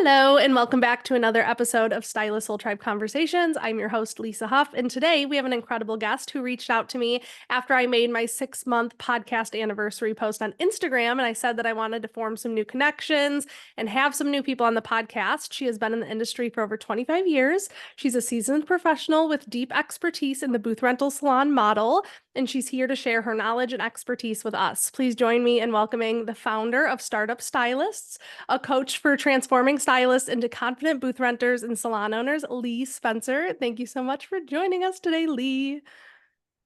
Hello, and welcome back to another episode of Stylist Soul Tribe Conversations. I'm your host, Lisa Huff, and today we have an incredible guest who reached out to me after I made my 6-month podcast anniversary post on Instagram, and I said that I wanted to form some new connections and have some new people on the podcast. She has been in the industry for over 25 years. She's a seasoned professional with deep expertise in the booth rental salon model, and she's here to share her knowledge and expertise with us. Please join me in welcoming the founder of Startup Stylists, a coach for transforming stylists into confident booth renters and salon owners, Lee Spencer. Thank you so much for joining us today, Lee.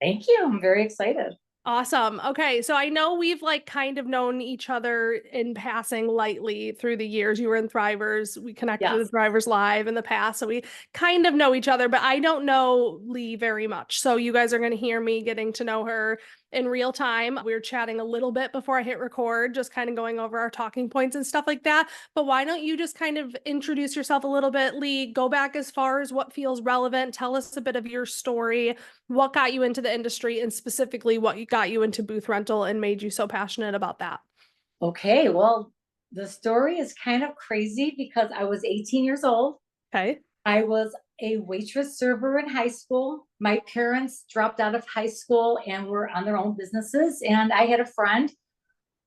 Thank you. I'm very excited. Awesome. Okay, so I know we've kind of known each other in passing lightly through the years. You were in Thrivers. We connected Yes. with Thrivers Live in the past, so we kind of know each other, but I don't know Lee very much. So you guys are going to hear me getting to know her in real time. We were chatting a little bit before I hit record, just kind of going over our talking points and stuff like that. But why don't you just kind of introduce yourself a little bit, Lee? Go back as far as what feels relevant. Tell us a bit of your story, what got you into the industry, and specifically what got you into booth rental and made you so passionate about that. Okay. Well, the story is kind of crazy because I was 18 years old. Okay. I was a waitress server in high school. My parents dropped out of high school and were on their own businesses. And I had a friend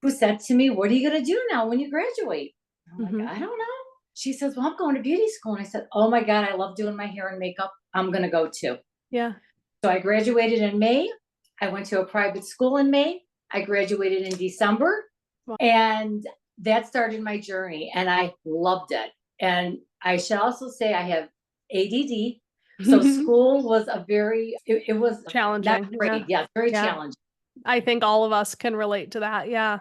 who said to me, "What are you going to do now when you graduate?" I'm like, "I don't know." She says, "Well, I'm going to beauty school." And I said, "Oh my God, I love doing my hair and makeup. I'm going to go too." Yeah. So I graduated in May. I went to a private school in May. I graduated in December. Wow. And that started my journey and I loved it. And I should also say I have ADD. So school was it was not Challenging. great. Yeah. Yes, very Yeah. challenging. I think all of us can relate to that. Yeah.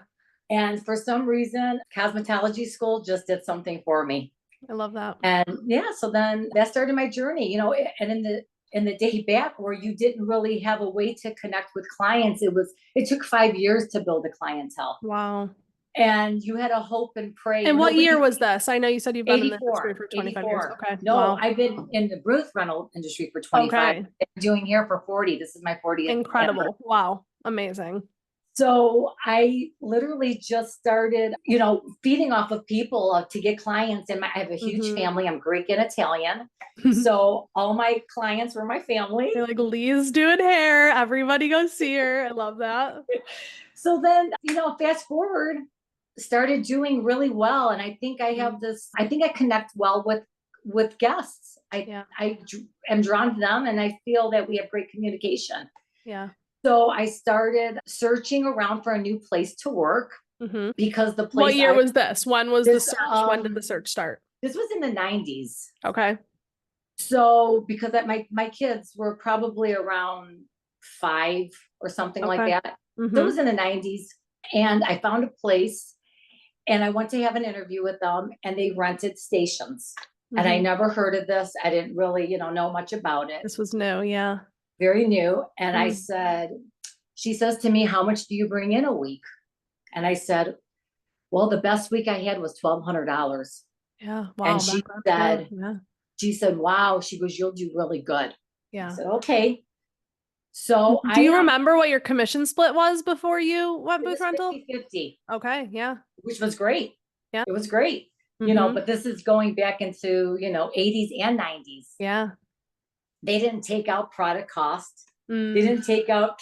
And for some reason, cosmetology school just did something for me. I love that. And yeah, so then that started my journey, and in the day back where you didn't really have a way to connect with clients, it took 5 years to build a clientele. Wow. And you had to hope and pray. And what Nobody year was this? I know you said you've been in the industry 84, for 25 years. 84. Okay. No, Wow. I've been in the booth rental industry for 25. Okay. I've been doing hair for 40. This is my 40th anniversary. Incredible. Wow. Amazing. So I literally just started, feeding off of people to get clients. And I have a huge family. I'm Greek and Italian. So all my clients were my family. You're like, Lee's doing hair. Everybody go see her. I love that. So then, fast forward, started doing really well. And I think I think I connect well with guests. I am drawn to them and I feel that we have great communication. Yeah. So I started searching around for a new place to work because the place. What year was this? When was the search? When did the search start? This was in the 90s. Okay. So because my kids were probably around 5 or something like that. So it was in the 90s. And I found a place and I went to have an interview with them and they rented stations. And I never heard of this. I didn't really, know much about it. This was new. Yeah. Very new. And she says to me, "How much do you bring in a week?" And I said, "Well, the best week I had was $1,200. Yeah. Wow. And she said, "Wow." She goes, "You'll do really good." Yeah. I said, "Okay." So do you remember what your commission split was before you went booth rental? 50-50. Okay. Yeah. Which was great. Yeah. It was great. But this is going back into, 80s and 90s. Yeah. They didn't take out product cost. They didn't take out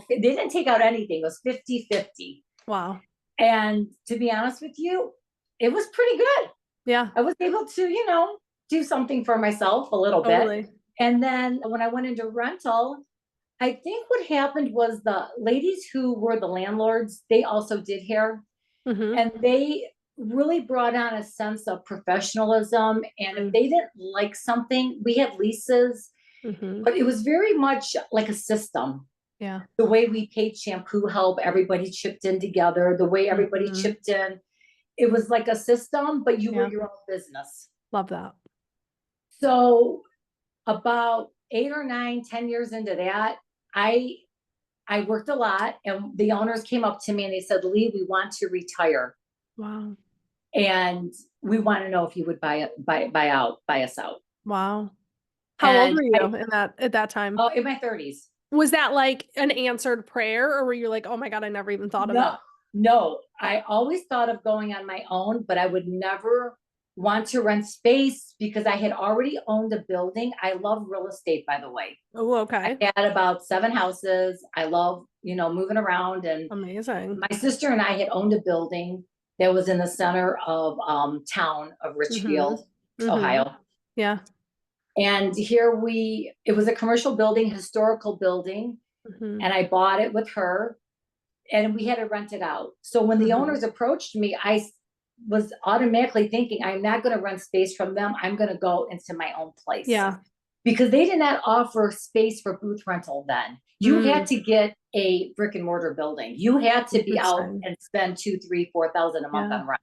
they didn't take out anything. It was 50-50. Wow. And to be honest with you, it was pretty good. Yeah. I was able to, do something for myself a little bit. And then when I went into rental, I think what happened was the ladies who were the landlords, they also did hair. And they really brought on a sense of professionalism. And if they didn't like something, we had leases. But it was very much like a system. Yeah. The way we paid shampoo help, everybody chipped in together. The way everybody chipped in, it was like a system, but you were your own business. Love that. So about 8 or 9, 10 years into that, I worked a lot, and the owners came up to me and they said, "Lee, we want to retire. Wow. And we want to know if you would buy us out." Wow. How old were you at that time? Oh, in my 30s. Was that like an answered prayer, or were you like, "Oh my God, I never even thought of that"? No, I always thought of going on my own, but I would never want to rent space because I had already owned a building. I love real estate, by the way. Oh, okay. I had about 7 houses. I love, moving around. And Amazing. my sister and I had owned a building that was in the center of town of Richfield, Ohio. Yeah. And it was a commercial building, historical building. And I bought it with her and we had to rent it out. So when the owners approached me, I was automatically thinking, I'm not going to rent space from them. I'm going to go into my own place. Yeah. Because they did not offer space for booth rental then. You had to get a brick and mortar building. You had to be out and spend $2,000, $3,000, $4,000 a month on rent.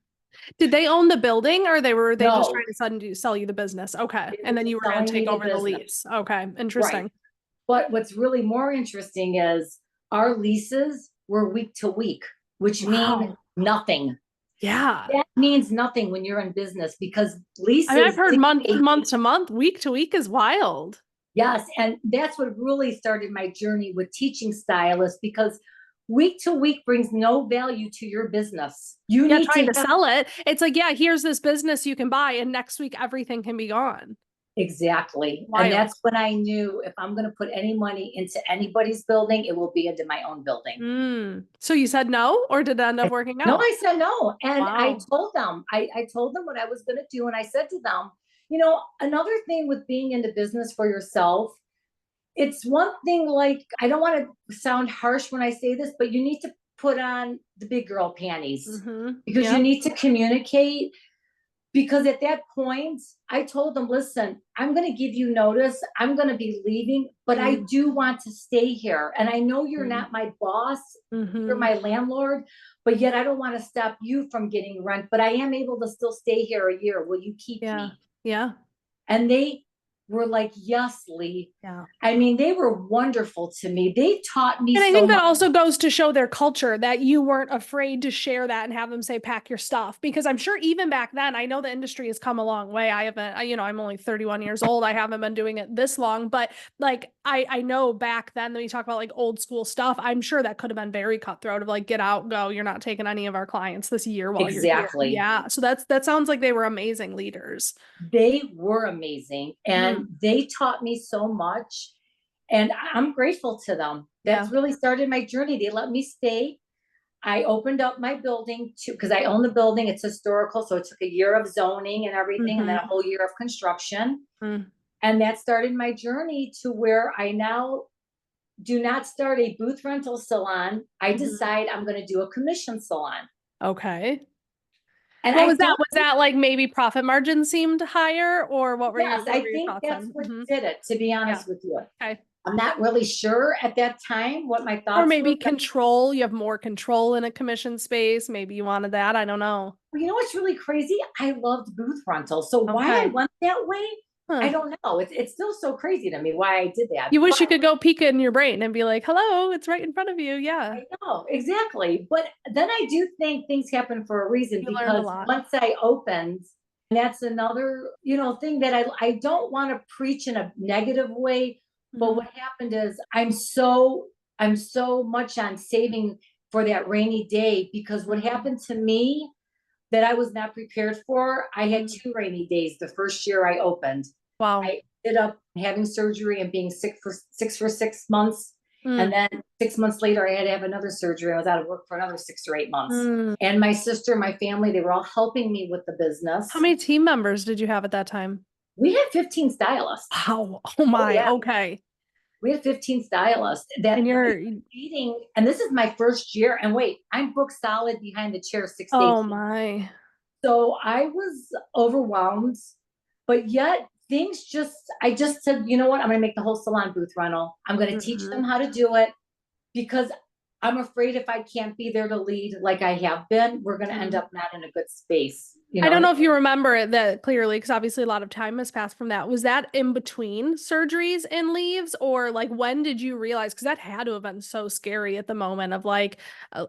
Did they own the building or were they just No. trying to sell you the business? Okay. They And then you were going to take over the business. lease. Okay. Interesting. Right. But what's really more interesting is our leases were week to week, which mean nothing. Yeah. That means nothing when you're in business because leases. I mean, I've heard month to month, week to week is wild. Yes. And that's what really started my journey with teaching stylists, because week to week brings no value to your business. You need trying to sell it. It's like, yeah, here's this business you can buy, and next week everything can be gone. Exactly. Wild. And that's when I knew if I'm going to put any money into anybody's building, it will be into my own building. So you said no, or did it end up working out? No, I said no. And I told them, I told them what I was going to do. And I said to them, another thing with being into business for yourself, it's one thing, like, I don't want to sound harsh when I say this, but you need to put on the big girl panties because you need to communicate. Because at that point, I told them, listen, I'm going to give you notice. I'm going to be leaving, but I do want to stay here. And I know you're not my boss. You're my landlord, but yet I don't want to stop you from getting rent, but I am able to still stay here a year. Will you keep me? Yeah. And they were like, yes, Lee. Yeah. I mean, they were wonderful to me. They taught me. And I think that also goes to show their culture, that you weren't afraid to share that and have them say, pack your stuff. Because I'm sure even back then, I know the industry has come a long way. I haven't, I'm only 31 years old. I haven't been doing it this long, but like, I know back then when you talk about like old school stuff, I'm sure that could have been very cutthroat of like, get out, go, you're not taking any of our clients this year while you're here. Yeah. So that sounds like they were amazing leaders. They were amazing. And they taught me so much. And I'm grateful to them. That's really started my journey. They let me stay. I opened up my building because I own the building. It's historical. So it took a year of zoning and everything, and then a whole year of construction. And that started my journey to where I now do not start a booth rental salon. I decide I'm going to do a commission salon. Okay. And what was that? Was that like maybe profit margin seemed higher, or what were your I think that's what did it, to be honest with you. Okay. I'm not really sure at that time what my thoughts were. Or maybe control. You have more control in a commission space. Maybe you wanted that. I don't know. Well, you know what's really crazy? I loved booth rental. So why I went that way, I don't know. It's still so crazy to me why I did that. You wish you could go peek in your brain and be like, hello, it's right in front of you. Yeah. I know, exactly. But then I do think things happen for a reason, because once I opened, and that's another, thing that I don't want to preach in a negative way. But what happened is I'm so much on saving for that rainy day, because what happened to me that I was not prepared for, I had 2 rainy days the first year I opened. Wow. I ended up having surgery and being sick for 6 months. And then 6 months later, I had to have another surgery. I was out of work for another 6 or 8 months. And my sister, my family, they were all helping me with the business. How many team members did you have at that time? We had 15 stylists. Wow. Oh my. Oh, yeah. Okay. We had 15 stylists that you're eating. And this is my first year. And wait, I'm booked solid behind the chair 6 days. Oh my. So I was overwhelmed, but yet I just said, you know what? I'm going to make the whole salon booth rental. I'm going to teach them how to do it, because I'm afraid if I can't be there to lead like I have been, we're going to end up not in a good space. I don't know if you remember it that clearly, because obviously a lot of time has passed from that. Was that in between surgeries and leaves, or like when did you realize? Because that had to have been so scary at the moment of like,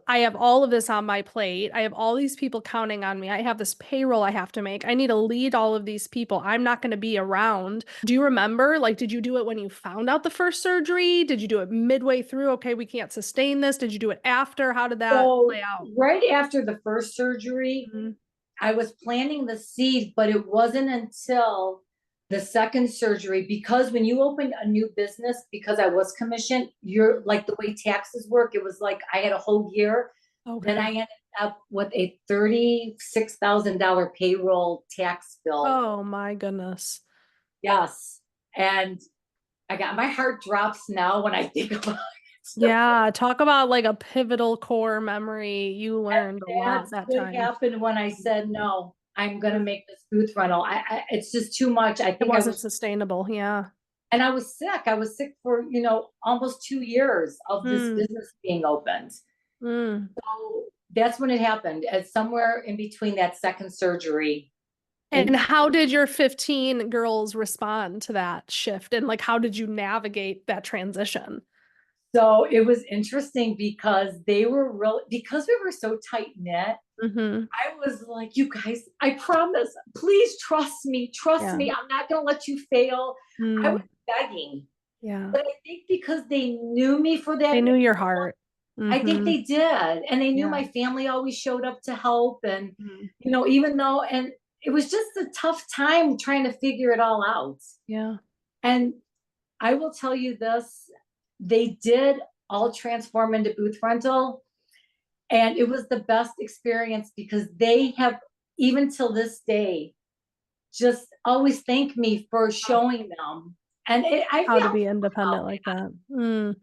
I have all of this on my plate. I have all these people counting on me. I have this payroll I have to make. I need to lead all of these people. I'm not going to be around. Do you remember? Like, did you do it when you found out the first surgery? Did you do it midway through? Okay, we can't sustain this. Did you do it after? How did that play out? Right after the first surgery, I was planting the seed, but it wasn't until the second surgery, because when you open a new business, because I was commissioned, you're like the way taxes work, it was like I had a whole year. Then I Okay. ended up with a $36,000 payroll tax bill. Oh my goodness. Yes. And my heart drops now when I think about it. Yeah, talk about like a pivotal core memory. You learned a lot That's that what time. happened when I said, no, I'm going to Mm. make this booth rental. It's just too much. I It think I wasn't was, sustainable. Yeah. and I was sick. I was sick for, almost 2 years of this Mm, business being opened. mm. So that's when it happened. It's somewhere in between that second surgery. And And how did your 15 girls respond to that shift? And like, how did you navigate that transition? so it was interesting because because we were so tight knit. Mm-hmm. I was like, you guys, I promise, please trust me. Trust Yeah. me. I'm not going to let you fail. I was Mm, begging. yeah. But I think because they knew me for that, They knew your heart. I think Mm-hmm. they did. And they knew Yeah. my family always showed up to help. And, Mm, even though, and it was just a tough time trying to figure it all out. yeah. And I will tell you this, they did all transform into booth rental. And it was the best experience because they have, even till this day, just always thank me for showing them. And I How to feel be proud about independent like that. Mm,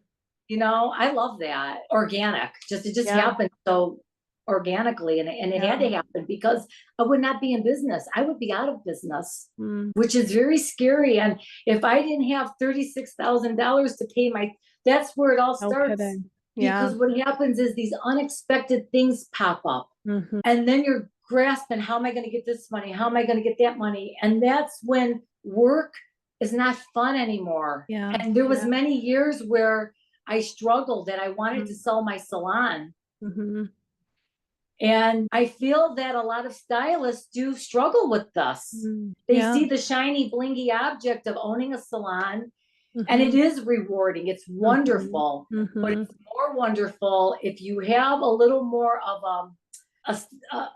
I love that. Organic. It just yeah. happened so organically. And it had Yeah. to happen because I would not be in business. I would be out of business, Mm, which is very scary. And if I didn't have $36,000 to pay that's where it all no starts. kidding. Yeah. Because what happens is these unexpected things pop up. Mm-hmm. And then you're grasping, how am I going to get this money? How am I going to get that money? And that's when work is not fun anymore. Yeah. And there was Yeah. many years where I struggled and I wanted to Mm-hmm. sell my salon. Mm-hmm. And I feel that a lot of stylists do struggle with this. Mm, They yeah. see the shiny, blingy object of owning a salon, and it Mm-hmm. is rewarding. It's Mm-hmm. wonderful, but Mm-hmm. it's more wonderful if you have a little more of a,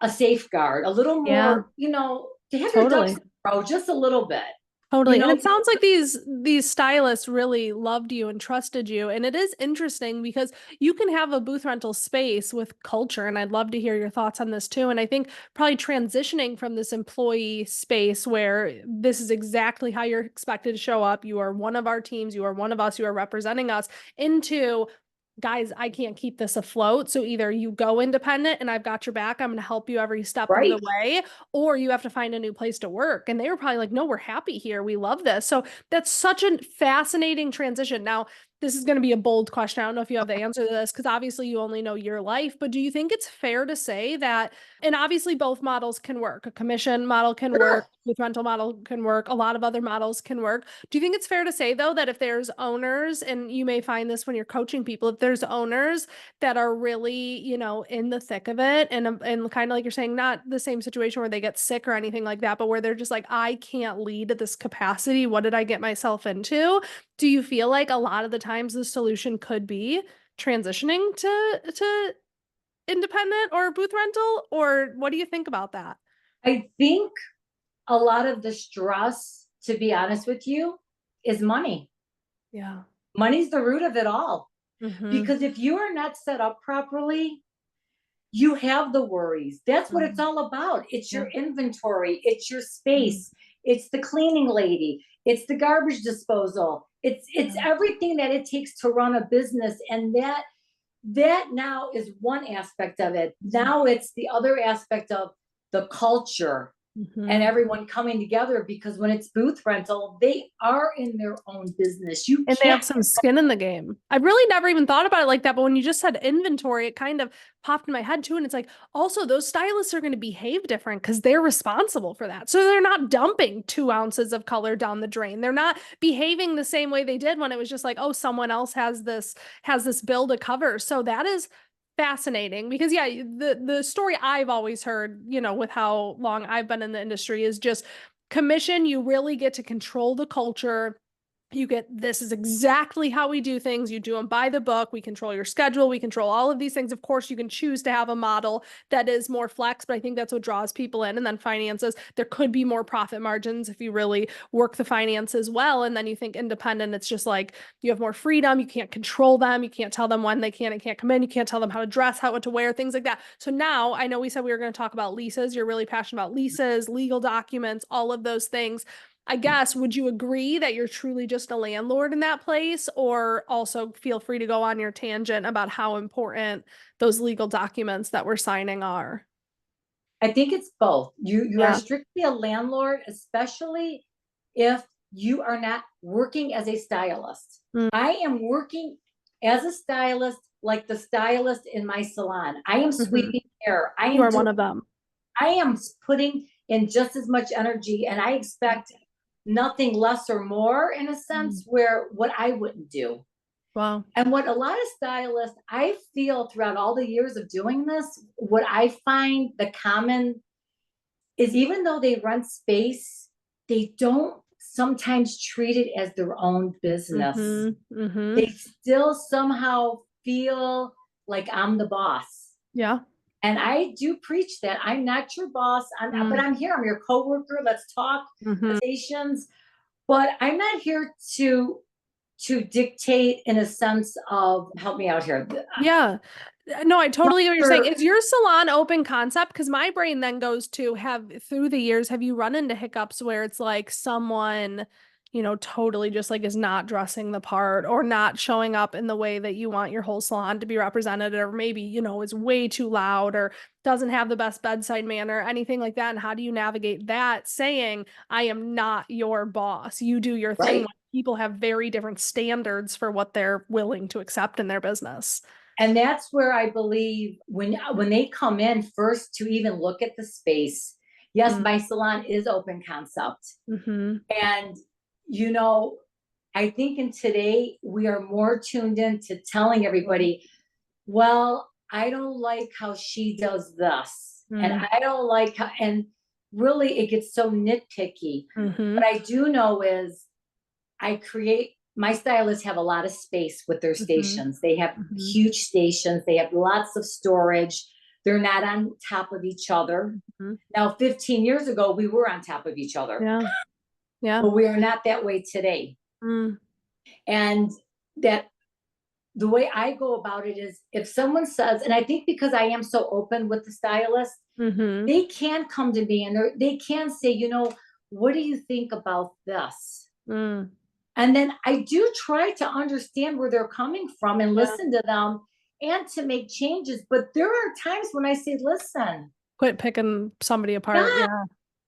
a safeguard, a little Yeah. more, to have your ducks Totally. in a row just a little bit. You Totally. And know, it sounds like these stylists really loved you and trusted you. And it is interesting because you can have a booth rental space with culture. And I'd love to hear your thoughts on this too. And I think probably transitioning from this employee space where this is exactly how you're expected to show up. You are one of our teams, you are one of us, you are representing us, into guys, I can't keep this afloat. So either you go independent and I've got your back, I'm going to help you every step of the right? way, or you have to find a new place to work. And they were probably like, no, we're happy here. We love this. So that's such a fascinating transition. Now, this is going to be a bold question. I don't know if you have the answer to this because obviously you only know your life, but do you think it's fair to say that, and obviously both models can work, a commission model can work, Sure. with rental model can work, a lot of other models can work. Do you think it's fair to say though that if there's owners, and you may find this when you're coaching people, if there's owners that are really, in the thick of it, and kind of like you're saying, not the same situation where they get sick or anything like that, but where they're just like, I can't lead at this capacity. What did I get myself into? Do you feel like a lot of the times the solution could be transitioning to independent or booth rental? Or what do you think about that? I think a lot of the stress, to be honest with you, is money. Yeah. Money's the root of it all. Mm-hmm. Because if you are not set up properly, you have the worries. That's what it's Mm-hmm. all about. It's Yeah. your inventory, it's your Mm-hmm. space, it's the cleaning lady, it's the garbage disposal, it's Yeah. everything that it takes to run a business. And that now is one aspect of it. Now it's the other aspect of the culture and Mm-hmm. everyone coming together, because when it's booth rental, they are in their own business. You And they can't. have some skin in the game. I've really never even thought about it like that, but when you just said inventory, it kind of popped in my head too. And it's like, also, those stylists are going to behave different because they're responsible for that. So they're not dumping 2 ounces of color down the drain. They're not behaving the same way they did when it was just like, oh, someone else has this bill to cover. So that is fascinating because yeah, the story I've always heard, with how long I've been in the industry, is just commission, you really get to control the culture. You get, this is exactly how we do things. You do them by the book. We control your schedule. We control all of these things. Of course, you can choose to have a model that is more flex, but I think that's what draws people in. And then finances, there could be more profit margins if you really work the finances well. And then you think independent, it's just like you have more freedom. You can't control them. You can't tell them when they can and can't come in. You can't tell them how to dress, how to wear, things like that. So now I know we said we were going to talk about leases. You're really passionate about leases, legal documents, all of those things. I guess, would you agree that you're truly just a landlord in that place, or also feel free to go on your tangent about how important those legal documents that we're signing are? I think it's both. You are strictly a landlord, especially if you are not working as a stylist. Mm. I am working as a stylist, like the stylist in my salon. I am sweeping hair. You are one of them. I am putting in just as much energy, and I expect nothing less or more, in a sense, where what I wouldn't do. Wow. And what a lot of stylists, I feel throughout all the years of doing this, what I find the common is, even though they rent space, they don't sometimes treat it as their own business. They still somehow feel like I'm the boss. Yeah. And I do preach that I'm not your boss, but I'm here. I'm your coworker. Let's talk conversations. But I'm not here to dictate, in a sense of, help me out here. Yeah. No, I totally get what you're saying. Is your salon open concept? Because my brain then goes to, through the years, have you run into hiccups where it's like someone, totally just like is not dressing the part or not showing up in the way that you want your whole salon to be represented, or maybe, is way too loud or doesn't have the best bedside manner, anything like that? And how do you navigate that, saying, I am not your boss, you do your thing? Right. People have very different standards for what they're willing to accept in their business. And that's where I believe, when they come in first to even look at the space, yes, my salon is open concept. And, I think in today we are more tuned into telling everybody, well, I don't like how she does this. And I don't like how, and really it gets so nitpicky. What I do know is, my stylists have a lot of space with their stations. They have huge stations. They have lots of storage. They're not on top of each other. Now, 15 years ago, we were on top of each other. Yeah. But we are not that way today. And that the way I go about it is, if someone says, and I think because I am so open with the stylist, they can come to me and they can say, what do you think about this? And then I do try to understand where they're coming from and listen to them and to make changes. But there are times when I say, listen, quit picking somebody apart.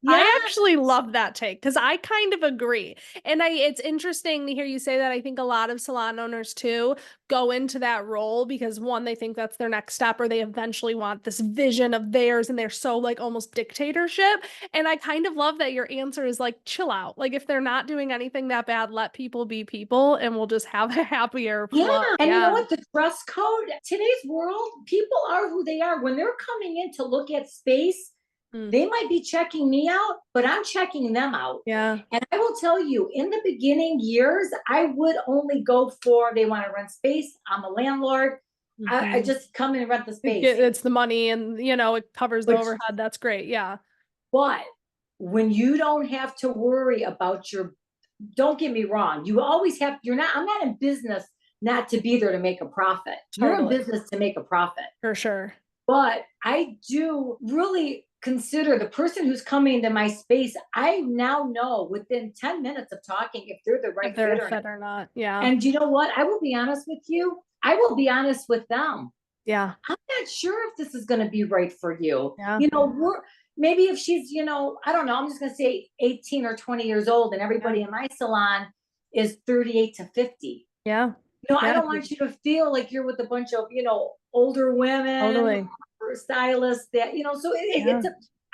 I actually love that take, because I kind of agree. And it's interesting to hear you say that. I think a lot of salon owners too go into that role because, one, they think that's their next step, or they eventually want this vision of theirs, and they're so like almost dictatorship. And I kind of love that your answer is like, chill out. Like, if they're not doing anything that bad, let people be people, and we'll just have a happier flow. And you know what? The dress code, today's world, people are who they are. When they're coming in to look at space, they might be checking me out, but I'm checking them out. And I will tell you, in the beginning years, I would only go for, they want to rent space. I'm a landlord. I just come in and rent the space. It's the money, and it covers the overhead. That's great. But when you don't have to worry about don't get me wrong, you always have, I'm not in business not to be there to make a profit. You're in business to make a profit. For sure. But I do really consider the person who's coming into my space. I now know within 10 minutes of talking if they're the right fit or not. And you know what? I will be honest with you. I will be honest with them. I'm not sure if this is going to be right for you. Maybe if she's, I don't know, I'm just going to say 18 or 20 years old, and everybody in my salon is 38 to 50. I don't want you to feel like you're with a bunch of, older women or stylists that, so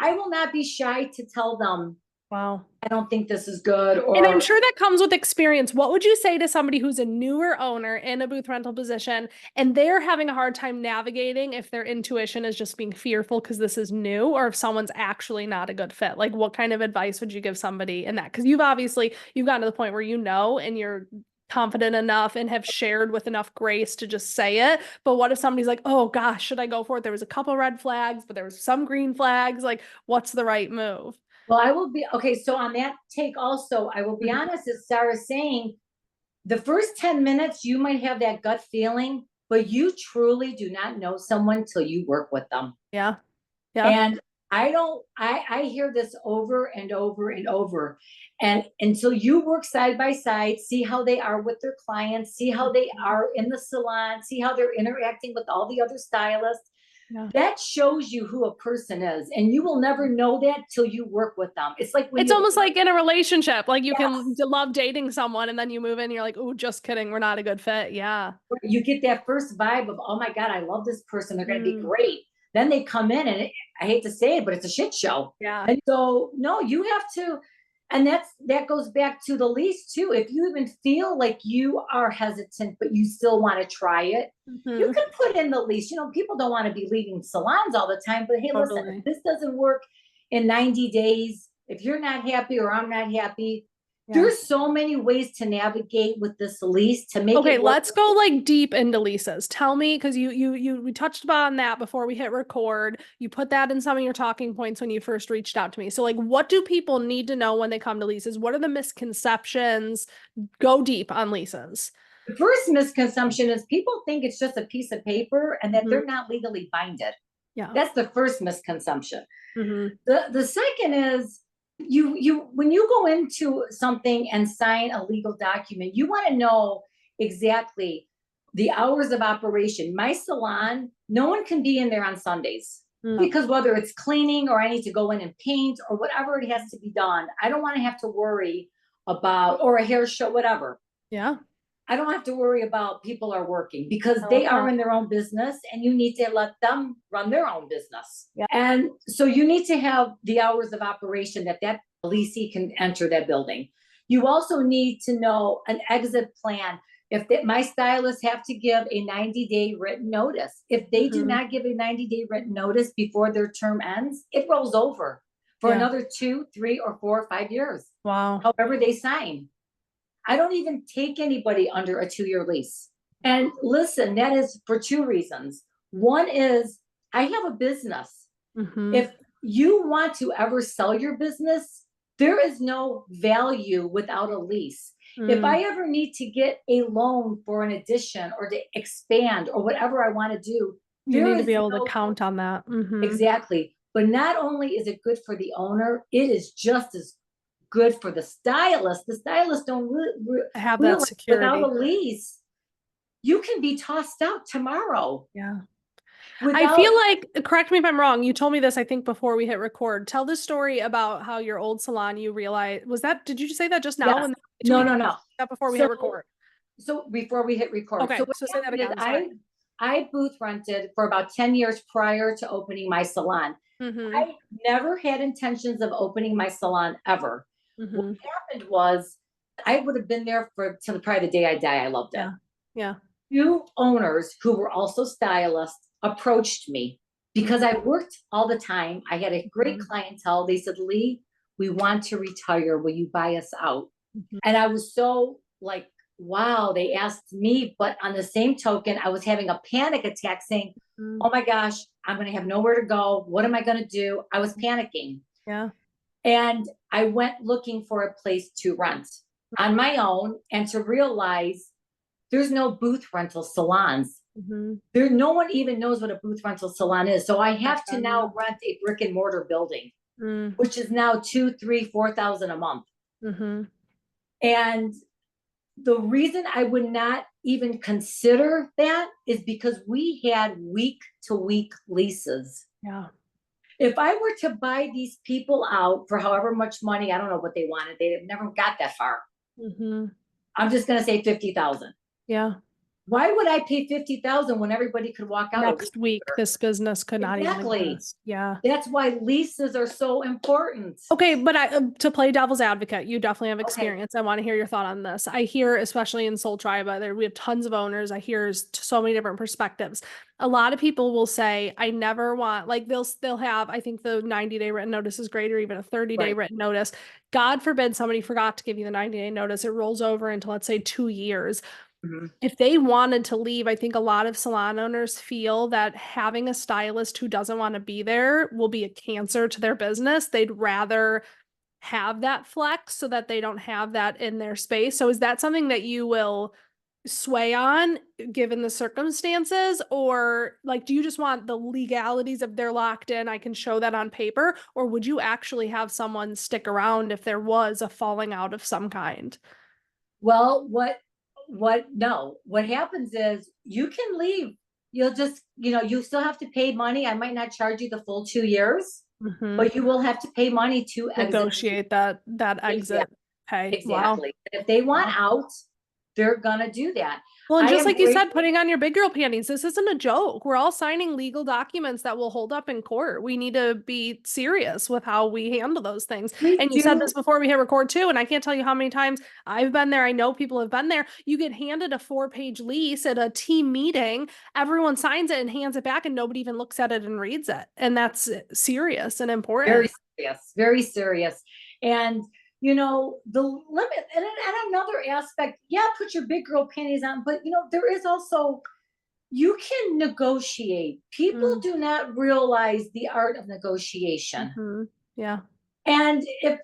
I will not be shy to tell them, Wow. I don't think this is good. And I'm Or, sure that comes with experience. What would you say to somebody who's a newer owner in a booth rental position and they're having a hard time navigating if their intuition is just being fearful because this is new or if someone's actually not a good fit? Like what kind of advice would you give somebody in that? Because you've gotten to the point where you know and you're confident enough and have shared with enough grace to just say it. But what if somebody's like, oh gosh, should I go for it? There was a couple red flags, but there was some green flags. Like, what's the right move? well, I will be okay. So on that take also, I will be honest, as Sarah's saying, the first 10 minutes, you might have that gut feeling, but you truly do not know someone till you work with them. Yeah. Yeah. And I hear this over and over and over. And until you work side by side, see how they are with their clients, see how they are in the salon, see how they're interacting with all the other stylists. Yeah. That shows you who a person is. And you will never know that till you work with them. It's like when It's you almost like in a relationship, like you can yes, love dating someone and then you move in and you're like, oh, just kidding, we're not a good fit. Yeah. you get that first vibe of, oh my God, I love this person. They're going to be Mm, great. Then they come in and I hate to say it, but it's a shit show. yeah. And so, no, you have to, and that goes back to the lease too. If you even feel like you are hesitant, but you still want to try it, you Hmm. can put in the lease. People don't want to be leaving salons all the time, but hey, listen, if Totally. this doesn't work in 90 days, if you're not happy or I'm not happy, Yeah. there's so many ways to navigate with this lease to make Okay, it work. let's go like deep into leases. Tell me, because we touched upon that before we hit record. You put that in some of your talking points when you first reached out to me. So like what do people need to know when they come to leases? What are the misconceptions? Go deep on leases. The first misconception is people think it's just a piece of paper and that Hmm. they're not legally binded. Yeah. That's the first misconception. Hmm. The second is you when you go into something and sign a legal document, you want to know exactly the hours of operation. My salon, no one can be in there on Sundays because whether it's cleaning or I need to go in and paint or whatever it has to be done, I don't want to have to worry about or a hair show, whatever. Yeah. I don't have to worry about people are working because I they love are that. in their own business and you need to let them run their own business. Yeah. And so you need to have the hours of operation that leasee can enter that building. You also need to know an exit plan. My stylists have to give a 90-day written notice. If they do Hmm. not give a 90-day written notice before their term ends, it rolls over for Yeah. another 2, 3, or 4 or 5 years, Wow. however they sign. I don't even take anybody under a 2-year lease. And listen, that is for two reasons. One is I have a business. Hmm. If you want to ever sell your business, there is no value without a lease. If Mm. I ever need to get a loan for an addition or to expand or whatever I want to do, You there need to is be able to no count on that. Hmm. exactly. But not only is it good for the owner, it is just as good for the stylist. The stylists don't Have that realize without a security. lease, you can be tossed out tomorrow. Yeah. I Without, feel like, correct me if I'm wrong, you told me this, I think, before we hit record. Tell this story about how your old salon, you realized, did you just say that just now? yes, When to no, me, no, no. that before we hit So, record. so before we hit record, so Okay, what so say that happened is again. Sorry. I booth rented for about 10 years prior to opening my salon. Mm-hmm. I never had intentions of opening my salon ever. What Mm-hmm. happened was I would have been there for till probably the day I die. I loved it. Yeah. Yeah. Two owners who were also stylists approached me because I worked all the time. I had a great Mm-hmm. clientele. They said, Lee, we want to retire. Will you buy us out? Mm-hmm. And I was so like, wow, they asked me. But on the same token, I was having a panic attack saying, oh my gosh, I'm going to have nowhere to go. What am I going to do? I was panicking. Yeah. And I went looking for a place to rent on my own and to realize there's no booth rental salons. Mm-hmm. No one even knows what a booth rental salon is. So I have to now rent a brick and mortar building, Mm-hmm. which is now 2, 3, 4,000 a month. Mm-hmm. And the reason I would not even consider that is because we had week to week leases. Yeah. If I were to buy these people out for however much money, I don't know what they wanted. They never got that far. Mm-hmm. I'm just going to say 50,000. Yeah. Why would I pay 50,000 when everybody could walk out a week Next week, later? this business could not even Exactly. exist. Yeah. That's why leases are so important. Okay, but to play devil's advocate, you definitely have Okay. experience. I want to hear your thought on this. I hear, especially in Soul Tribe, we have tons of owners. I hear so many different perspectives. A lot of people will say, "I never want," like they'll have. I think the 90-day written notice is great, or even a 30-day Right. written notice. God forbid somebody forgot to give you the 90-day notice. It rolls over into, let's say, 2 years. Mhm. If they wanted to leave, I think a lot of salon owners feel that having a stylist who doesn't want to be there will be a cancer to their business. They'd rather have that flex so that they don't have that in their space. So is that something that you will sway on given the circumstances? Or like, do you just want the legalities of they're locked in, I can show that on paper? Or would you actually have someone stick around if there was a falling out of some kind? Well, no, what happens is you can leave. You'll just, you still have to pay money. I might not charge you the full 2 years, Mm-hmm. but you will have to pay money to exit. Negotiate that exit Exactly. pay. Wow. Exactly. If they want Wow. out, they're gonna do that. Well, and I just am like you said, grateful. putting on your big girl panties, this isn't a joke. We're all signing legal documents that will hold up in court. We need to be serious with how we handle those things. We And you said do. this before we hit record too, and I can't tell you how many times I've been there. I know people have been there. You get handed a 4-page lease at a team meeting, everyone signs it and hands it back, and nobody even looks at it and reads it. And that's serious and Very important. serious, very serious. And the limit, and another aspect, yeah, put your big girl panties on, but there is also, you can negotiate. People Mm. do not realize the art of negotiation. Hmm. Yeah. And if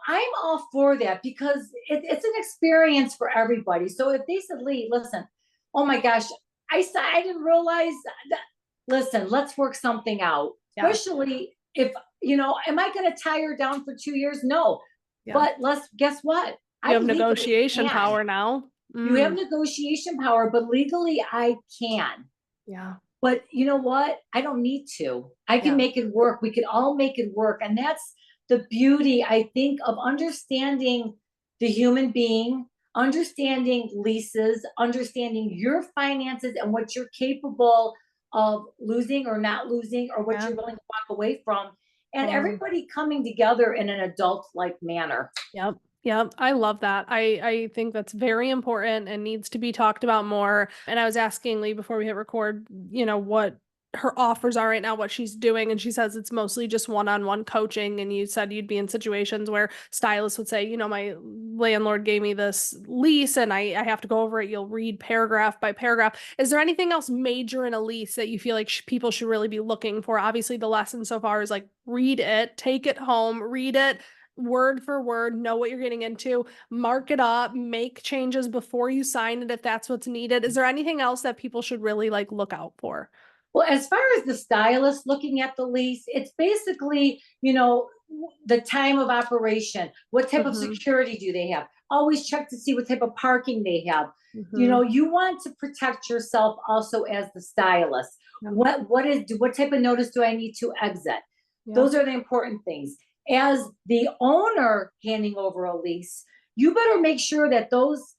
I'm all for that because it's an experience for everybody. So if they said, Lee, listen, oh my gosh, I didn't realize that. Listen, let's work something out. Yeah. Especially if, am I going to tie her down for 2 years? No. Yeah. But guess what? You I have legally negotiation can. power now. You have Mm. negotiation power, but legally I can. Yeah. But you know what? I don't need to. I can Yeah. make it work. We can all make it work. And that's the beauty, I think, of understanding the human being, understanding leases, understanding your finances and what you're capable of losing or not losing, or what Yeah. you're willing to walk away from, and Totally. everybody coming together in an adult like manner. Yep. Yep. I love that. I think that's very important and needs to be talked about more. And I was asking Lee before we hit record, what her offers are right now, what she's doing. And she says it's mostly just one-on-one coaching. And you said you'd be in situations where stylists would say, my landlord gave me this lease and I have to go over it. You'll read paragraph by paragraph. Is there anything else major in a lease that you feel like people should really be looking for? Obviously, the lesson so far is like read it, take it home, read it word for word, know what you're getting into, mark it up, make changes before you sign it if that's what's needed. Is there anything else that people should really like look out for? Well, as far as the stylist looking at the lease, it's basically, the time of operation. What type of Mm-hmm. security do they have? Always check to see what type of parking they have. Mm-hmm. You want to protect yourself also as the stylist. Yep. What type of notice do I need to exit? Yep. Those are the important things. As the owner handing over a lease, you better make sure that those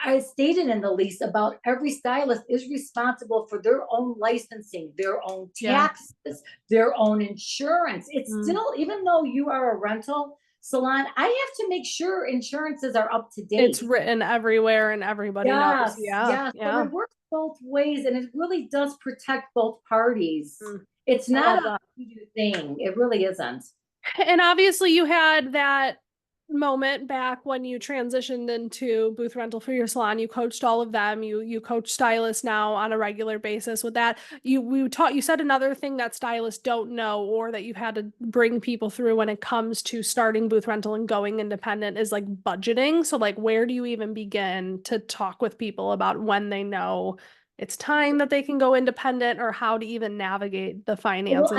I stated in the lease about every stylist is responsible for their own licensing, their own Yeah. taxes, their own insurance. It's Mm. still, even though you are a rental salon, I have to make sure insurances are up to It's date. written everywhere and everybody knows. Yes, Yeah. yes. So Yeah. it works both ways and it really does protect both parties. Mm. It's I not love a that. thing. It really isn't. And obviously you had that moment back when you transitioned into booth rental for your salon. You coached all of them. You coach stylists now on a regular basis. With that, you said another thing that stylists don't know or that you've had to bring people through when it comes to starting booth rental and going independent is like budgeting. So like where do you even begin to talk with people about when they know it's time that they can go independent or how to even navigate the Well, finances?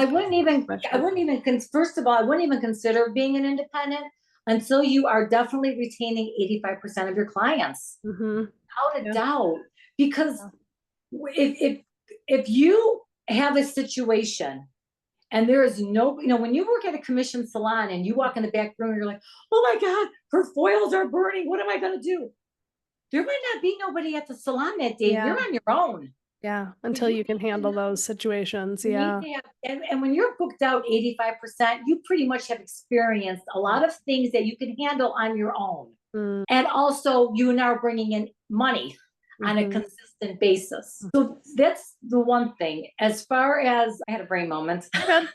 first of all, I wouldn't even consider being an independent until you are definitely retaining 85% of your clients. Mm-hmm. Without a Yeah. doubt. Because Yeah. if you have a situation and there is no, when you work at a commission salon and you walk in the back room, you're like, oh my God, her foils are burning. What am I going to do? there might not be nobody at the salon that day. You're on your own. Yeah, until you can handle those situations. You Yeah. need to have, and when you're booked out 85%, you pretty much have experienced a lot of things that you can handle on your own. Mm, And also, you now bringing in money on a mhm. consistent basis. So that's the one thing. As far as I had a brain moment. Okay.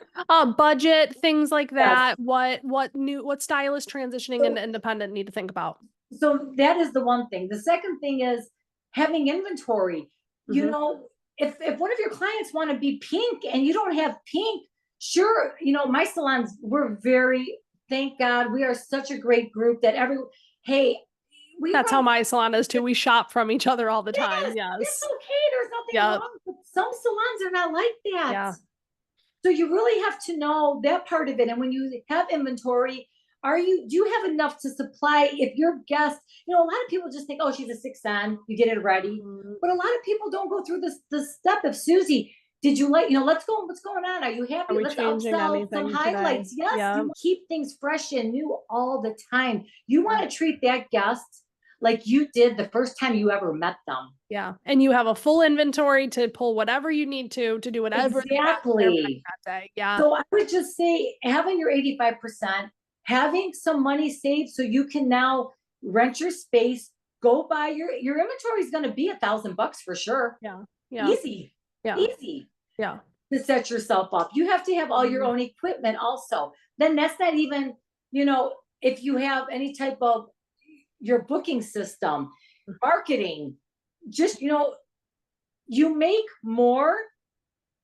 Budget, things like Yes. that. What stylists transitioning into independent need to think about? So that is the one thing. The second thing is having inventory. You Mhm. know, if one of your clients want to be pink and you don't have pink, sure, my salons, we're very, thank God, we are such a great group that hey, we That's run. how my salon is too. We shop from each other all the time. Yes, it's Yes. okay. There's nothing Yeah. wrong. But some salons are not like that. Yeah. So you really have to know that part of it. And when you have inventory, do you have enough to supply if your guest, a lot of people just think, oh, she's a 6 on, you get it ready. Mhm. But a lot of people don't go through this step of Susie. Did you let's go, what's going on? Are you Are happy? we Let's changing upsell some anything today? highlights. Yes, Yeah. you keep things fresh and new all the time. You want to treat that guest like you did the first time you ever met them. Yeah. And you have a full inventory to pull whatever you need to do whatever you have there Exactly. that day. Yeah. So I would just say having your 85%, having some money saved so you can now rent your space, go buy your inventory is going to be $1,000 for sure. Yeah. Yeah. Easy, Yeah. easy Yeah. to set yourself up. You have to have all your own equipment also. Then that's not even, if you have any type of your booking system, marketing, just, you make more,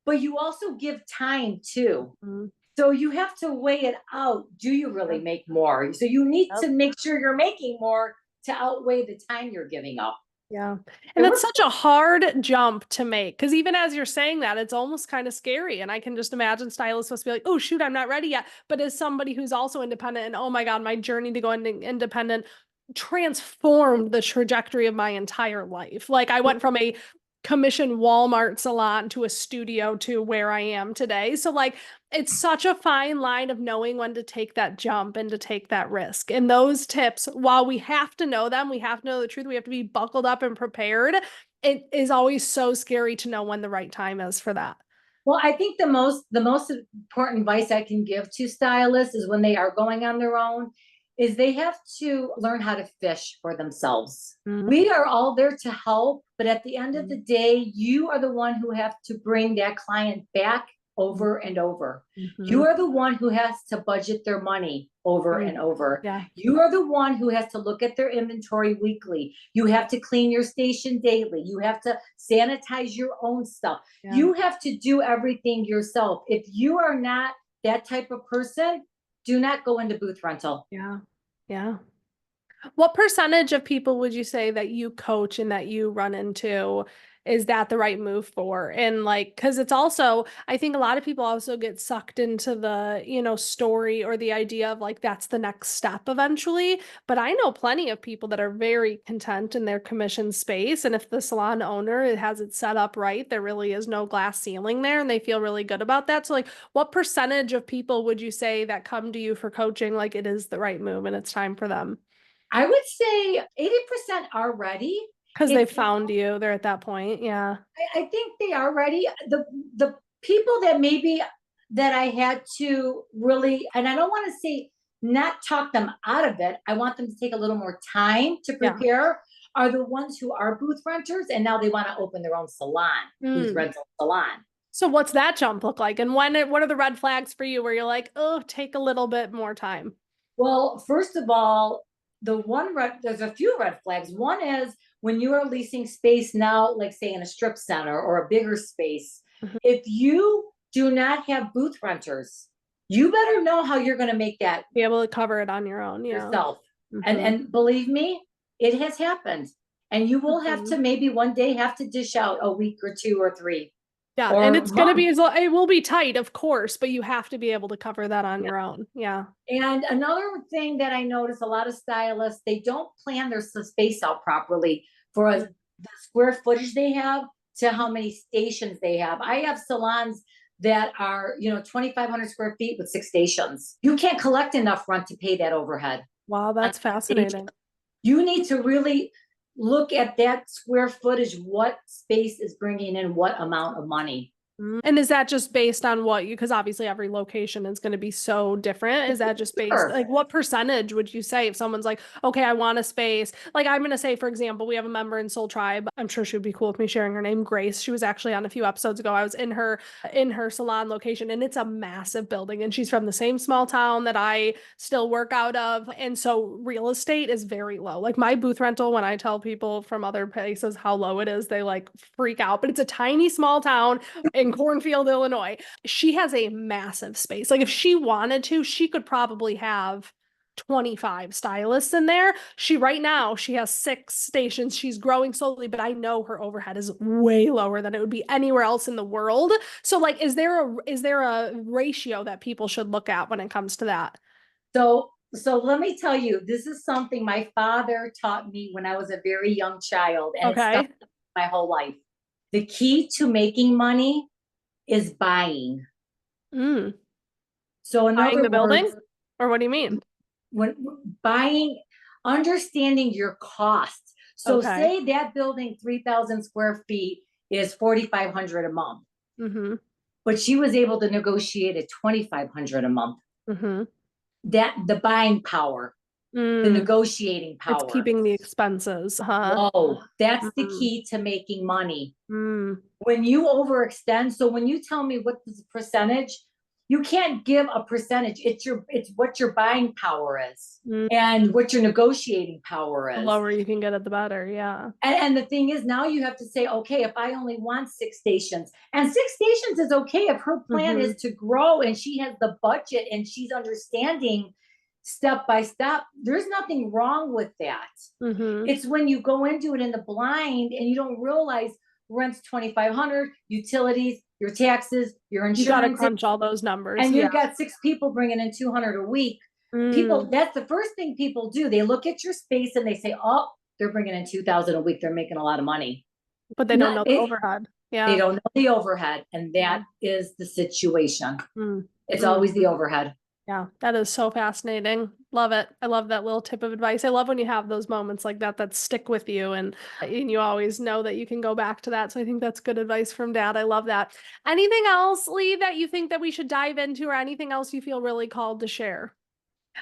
but you also give time too. Mhm. So you have to weigh it out. Do you really make more? So you need Yep. to make sure you're making more to outweigh the time you're giving up. Yeah. And that's such a hard jump to make because even as you're saying that, it's almost kind of scary. And I can just imagine stylists must be like, oh, shoot, I'm not ready yet. But as somebody who's also independent and oh my God, my journey to go into independent transformed the trajectory of my entire life. Like I went from a commission Walmart salon to a studio to where I am today. So like it's such a fine line of knowing when to take that jump and to take that risk. And those tips, while we have to know them, we have to know the truth, we have to be buckled up and prepared. It is always so scary to know when the right time is for that. Well, I think the most important advice I can give to stylists is when they are going on their own is they have to learn how to fish for themselves. Mhm. We are all there to help, but at the end of the Mhm. day, you are the one who have to bring that client back over and over. You Mhm. are the one who has to budget their money over Mhm. and over. Yeah. You are the one who has to look at their inventory weekly. You have to clean your station daily. You have to sanitize your own stuff. Yeah. You have to do everything yourself. If you are not that type of person, do not go into booth rental. Yeah. Yeah. What percentage of people would you say that you coach and that you run into is that the right move for? And like, because it's also, I think a lot of people also get sucked into the, story or the idea of like, that's the next step eventually. But I know plenty of people that are very content in their commission space. And if the salon owner has it set up right, there really is no glass ceiling there and they feel really good about that. So like, what percentage of people would you say that come to you for coaching, like it is the right move and it's time for them? I would say 80% are ready. Because they It's found you, they're at that point, yeah. I think they are ready. The people that maybe that I had to really, and I don't want to say not talk them out of it. I want them to take a little more time to Yeah. prepare. Are the ones who are booth renters and now they want to open their own salon, booth rental salon. So what's that jump look like? And what are the red flags for you where you're like, oh, take a little bit more time? Well, first of all, there's a few red flags. One is when you are leasing space now, like say in a strip center or a bigger space, Mhm. if you do not have booth renters, you better know how you're going to make that Be able to cover it on your own, yeah. yourself. And Mhm. and believe me, it has happened. And you will have to maybe one day have to dish out a week or two or three Yeah, and or it's gonna be month. it will be tight, of course, but you have to be able to cover that on your own, yeah. And another thing that I notice a lot of stylists, they don't plan their space out properly for the square footage they have to how many stations they have. I have salons that are, 2,500 square feet with 6 stations. You can't collect enough rent to pay that overhead. Wow, On that's station. fascinating. You need to really, look at that square footage, what space is bringing in what amount of money. And is that just based on what you, because obviously every location is going to be so different. Is that just based, Sure. like, what percentage would you say if someone's like, okay, I want a space? Like, I'm going to say, for example, we have a member in Soul Tribe. I'm sure she would be cool with me sharing her name, Grace. She was actually on a few episodes ago. I was in her salon location, and it's a massive building, and she's from the same small town that I still work out of. And so real estate is very low. Like my booth rental, when I tell people from other places how low it is, they like freak out. But it's a tiny small town in Cornfield, Illinois. She has a massive space. Like if she wanted to, she could probably have 25 stylists in there. Right now, she has 6 stations. She's growing slowly, but I know her overhead is way lower than it would be anywhere else in the world. So like, is there a ratio that people should look at when it comes to that? So let me tell you, this is something my father taught me when I was a very young child, and it's stuck my whole life. The key to making money is buying. So in buying the building? Or what do you mean? When buying, understanding your costs. So say that building, 3,000 square feet, is 4,500 a month. But she was able to negotiate at 2,500 a month. That the buying power, the negotiating power. It's keeping the expenses, huh? Oh, that's the key to making money. When you overextend, so when you tell me what the percentage, you can't give a percentage. It's what your buying power is and what your negotiating power is. The lower you can get it, the better. Yeah. And the thing is, now you have to say, okay, if I only want 6 stations, and 6 stations is okay if her plan is to grow and she has the budget and she's understanding step by step, there's nothing wrong with that. It's when you go into it in the blind and you don't realize rent's 2,500, utilities, your taxes, your insurance. You got to crunch all those numbers. And you've got 6 people bringing in 200 a week. People, that's the first thing people do. They look at your space and they say, oh, they're bringing in 2,000 a week. They're making a lot of money. But they don't know the overhead. Yeah. They don't know the overhead. And that is the situation. It's always the overhead. Yeah, that is so fascinating. Love it. I love that little tip of advice. I love when you have those moments like that stick with you, and you always know that you can go back to that. So I think that's good advice from Dad. I love that. Anything else, Lee, that you think that we should dive into, or anything else you feel really called to share?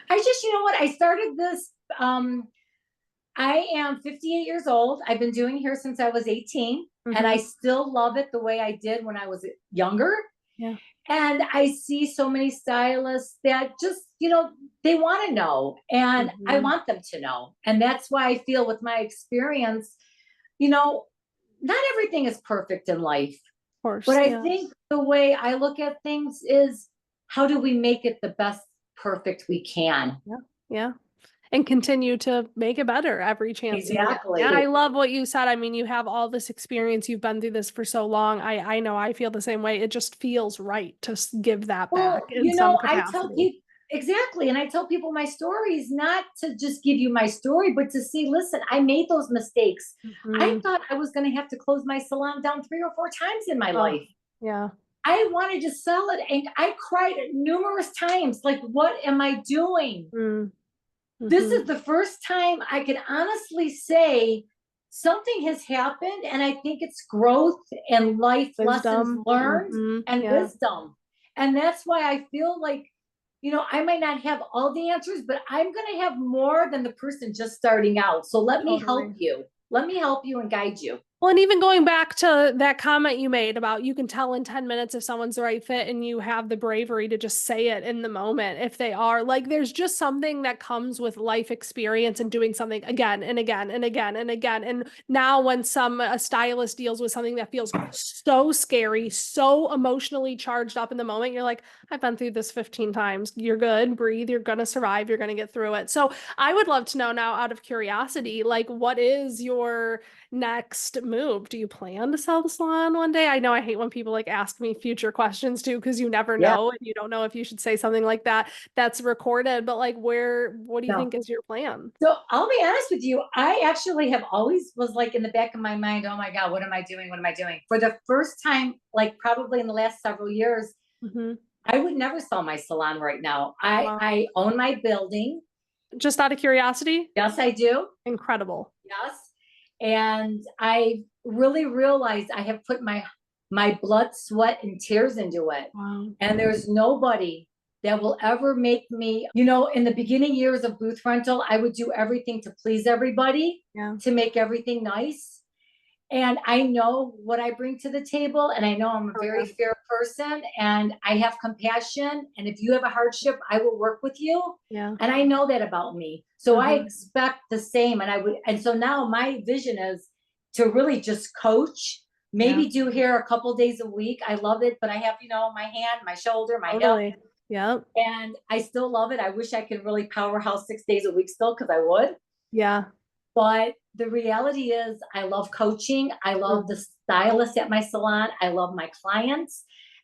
You know what? I started this, I am 58 years old. I've been doing hair since I was 18, and I still love it the way I did when I was younger. Yeah. And I see so many stylists that just, they want to know, and I want them to know. And that's why I feel with my experience, not everything is perfect in life. Of course. But I think the way I look at things is, how do we make it the best perfect we can? Yeah. Yeah. And continue to make it better every chance. Exactly. Yeah, I love what you said. I mean, you have all this experience. You've been through this for so long. I know I feel the same way. It just feels right to give that back in some capacity. I tell people, exactly. And I tell people my stories, not to just give you my story, but to see, listen, I made those mistakes. I thought I was going to have to close my salon down 3 or 4 times in my life. Yeah. I wanted to sell it, and I cried numerous times. Like, what am I doing? This is the first time I can honestly say something has happened, and I think it's growth and life lessons learned and wisdom. And that's why I feel like, I might not have all the answers, but I'm going to have more than the person just starting out. So let me help you. Let me help you and guide you. Well, and even going back to that comment you made about you can tell in 10 minutes if someone's the right fit, and you have the bravery to just say it in the moment if they are. Like, there's just something that comes with life experience and doing something again and again and again and again. And now when a stylist deals with something that feels so scary, so emotionally charged up in the moment, you're like, I've been through this 15 times. You're good. Breathe. You're going to survive. You're going to get through it. So I would love to know now, out of curiosity, like, what is your next move? Do you plan to sell the salon one day? I know I hate when people like ask me future questions too, because you never know, and you don't know if you should say something like that that's recorded, but like, what do you think is your plan? So I'll be honest with you. I actually have always was like in the back of my mind, oh my God, what am I doing? What am I doing? For the first time, like probably in the last several years, I would never sell my salon right now. I own my building. Just out of curiosity? Yes, I do. Incredible. Yes. And I really realized I have put my blood, sweat, and tears into it. Wow. And there's nobody that will ever make me, you know, in the beginning years of booth rental, I would do everything to please everybody, Yeah. to make everything nice. And I know what I bring to the table, and I know I'm a Oh, very yeah. fair person, and I have compassion. And if you have a hardship, I will work with you. Yeah. And I know that about me. So I expect the same. And so now my vision is to really just coach, maybe do hair a couple days a week. I love it, but I have, you know, my hand, my shoulder, my hip, Totally. Yep. and I still love it. I wish I could really powerhouse 6 days a week still, because I would. Yeah. But the reality is, I love coaching. I love the stylist at my salon. I love my clients.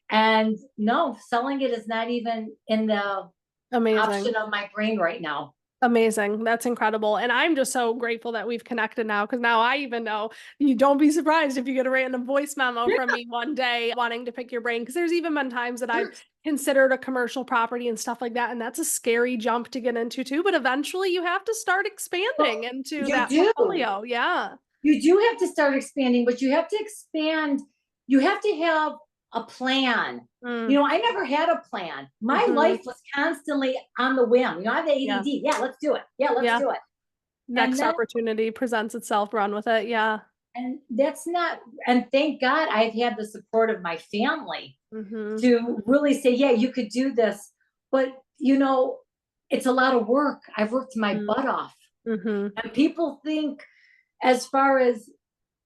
And no, selling it is not even in the Amazing. option of my brain right now. Amazing. That's incredible. And I'm just so grateful that we've connected now, because now I even know you don't be surprised if you get a random voice memo from me one day wanting to pick your brain. Because there's even been times that I've considered a commercial property and stuff like that. And that's a scary jump to get into too. But eventually you have to start Well, expanding into you that do. portfolio. Yeah. You do have to start expanding, but you have to expand. You have to have a plan. You Mm. know, I never had a plan. My life was constantly on the whim. You know, I have the Yeah. ADD. Yeah, let's do it. Yeah, let's Yeah. do it. And Next then opportunity presents itself, run with it. Yeah. and that's not, and thank God I've had the support of my family Mm-hmm. to really say, yeah, you could do this. But you know, it's a lot of work. I've worked my butt off. Mm-hmm. And people think, as far as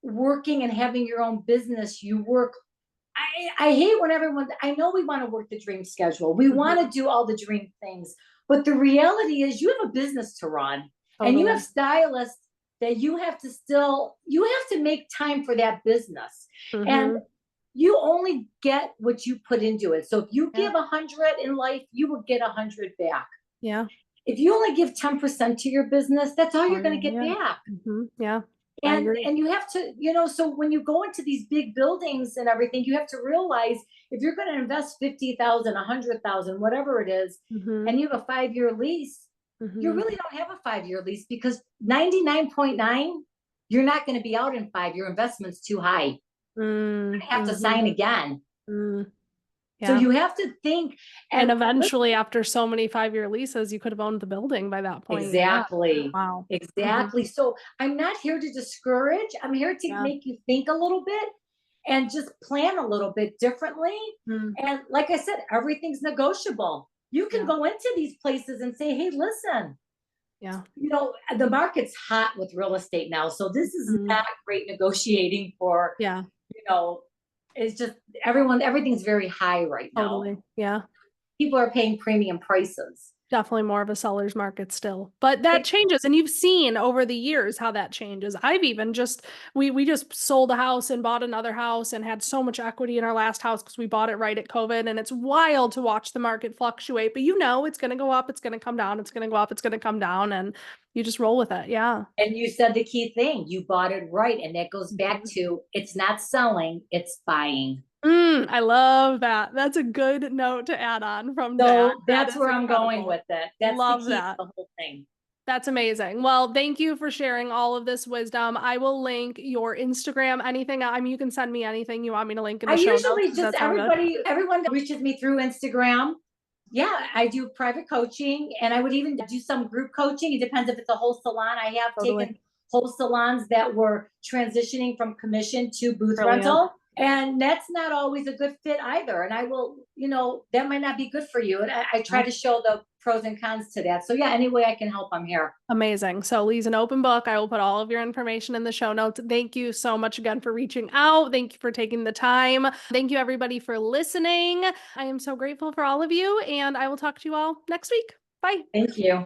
working and having your own business, you work. I hate when everyone, I know we want to work the dream schedule. We want to do all the dream things. But the reality is, you have a business to run, and you have Totally. stylists that you have to make time for that business. And Mm-hmm. you only get what you put into it. So if you Yeah. give 100 in life, you will get 100 back. Yeah. If you only give 10% to your business, that's all you're going to get Yeah. back. Mm-hmm. Yeah. I and agree. and you have to, you know, so when you go into these big buildings and everything, you have to realize, if you're going to invest 50,000, 100,000, whatever it is, Mm-hmm. and you have a 5 year lease, you Mm-hmm. really don't have a 5 year lease, because 99.9, you're not going to be out in 5. Your investment's too high. You have to sign Mm-hmm. again. Mm. So Yeah. you have to think. And And eventually, after so many 5-year leases, you could have owned the building by that point. Yeah. exactly. Wow. Mm-hmm. Exactly. So I'm not here to discourage. I'm here to Yeah. make you think a little bit and just plan a little bit differently. Mm. And like I said, everything's negotiable. You can Yeah. go into these places and say, hey, listen, Yeah. you know, the market's hot with real estate now. So this is Mm. not great negotiating for, Yeah. you know, it's just everything's very high right now. Totally. Yeah. People are paying premium prices. Definitely more of a seller's market still, but that changes, and you've seen over the years how that changes. I've even just we just sold a house and bought another house and had so much equity in our last house because we bought it right at COVID, and it's wild to watch the market fluctuate. But you know, it's going to go up, it's going to come down, it's going to go up, it's going to come down, and you just roll with it. Yeah. And you said the key thing, you bought it right. And that goes back Mhm. to, it's not selling, it's buying. I love that. That's a good note to add on from that. So That that's is where I'm going incredible. with it. That's the Love key to that. the whole thing. That's amazing. Well, thank you for sharing all of this wisdom. I will link your Instagram, anything. I mean, you can send me anything you want me to link in I the show notes. usually Does just, that sound good? everyone that reaches me through Instagram. Yeah, I do private coaching, and I would even do some group coaching. It depends if it's a whole salon. I have Totally. taken whole salons that were transitioning from commission to booth Brilliant. rental. And that's not always a good fit either. And I will, you know, that might not be good for you. And I try Yeah. to show the pros and cons to that. So yeah, any way I can help, I'm here. Amazing. So Lee's an open book. I will put all of your information in the show notes. Thank you so much again for reaching out. Thank you for taking the time. Thank you everybody for listening. I am so grateful for all of you, and I will talk to you all next week. Bye. Thank you.